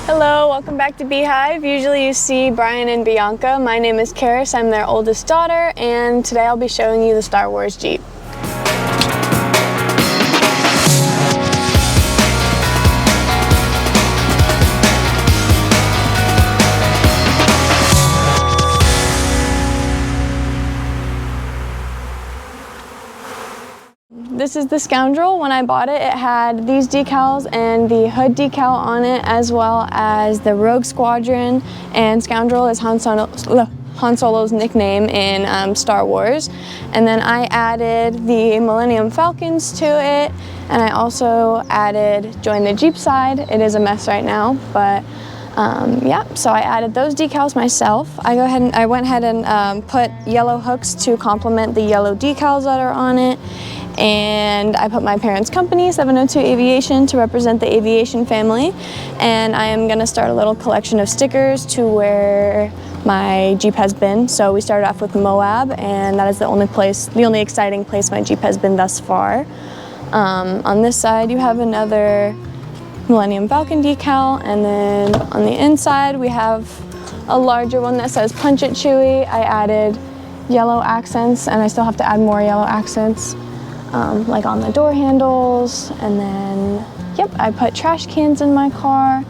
Hello, welcome back to Beehive. Usually you see Brian and Bianca. My name is Cariss, I'm their oldest daughter, and today I'll be showing you the Star Wars Jeep. This is the Scoundrel. When I bought it, it had these decals and the hood decal on it, as well as the Rogue Squadron, and Scoundrel is Han Solo's nickname in Star Wars. And then I added the Millennium Falcons to it, and I also added join the Jeep side. It is a mess right now, but yeah, so I added those decals myself. I went ahead and put yellow hooks to complement the yellow decals that are on it. And I put my parents' company, 702 Aviation, to represent the aviation family. And I am gonna start a little collection of stickers to where my Jeep has been. So we started off with Moab, and that is the only exciting place my Jeep has been thus far. On this side, you have another Millennium Falcon decal, and then on the inside, we have a larger one that says Punch It Chewy. I added yellow accents, and I still have to add more yellow accents. Like on the door handles, and then, yep, I put trash cans in my car.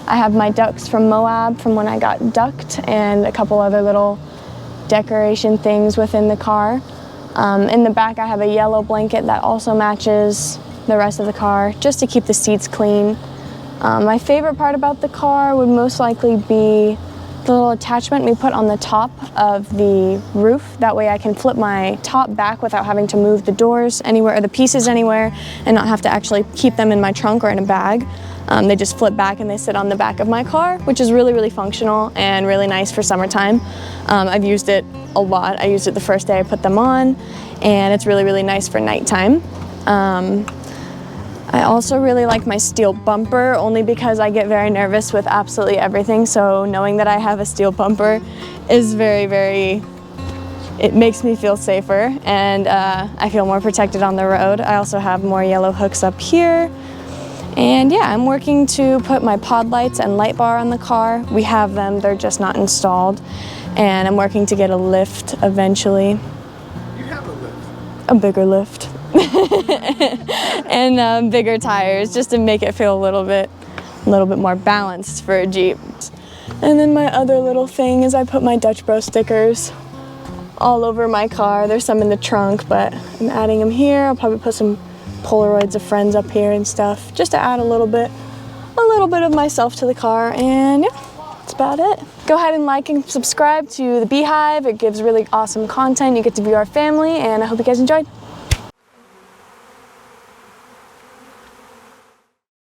I have my ducks from Moab from when I got ducked, and a couple other little decoration things within the car. In the back I have a yellow blanket that also matches the rest of the car, just to keep the seats clean. My favorite part about the car would most likely be the little attachment we put on the top of the roof. That way I can flip my top back without having to move the doors anywhere or the pieces anywhere, and not have to actually keep them in my trunk or in a bag. They just flip back and they sit on the back of my car, which is really, really functional and really nice for summertime. I've used it a lot. I used it the first day I put them on, and it's really, really nice for nighttime. I also really like my steel bumper, only because I get very nervous with absolutely everything, so knowing that I have a steel bumper is it makes me feel safer, and I feel more protected on the road. I also have more yellow hooks up here, and yeah, I'm working to put my pod lights and light bar on the car. We have them, they're just not installed, and I'm working to get a lift eventually. You have a lift? A bigger lift. And bigger tires, just to make it feel a little bit more balanced for a Jeep. And then my other little thing is I put my Dutch Bro stickers all over my car. There's some in the trunk, but I'm adding them here. I'll probably put some Polaroids of friends up here and stuff, just to add a little bit of myself to the car. And yeah, that's about it. Go ahead and like and subscribe to the Beehive. It gives really awesome content. You get to view our family, and I hope you guys enjoyed.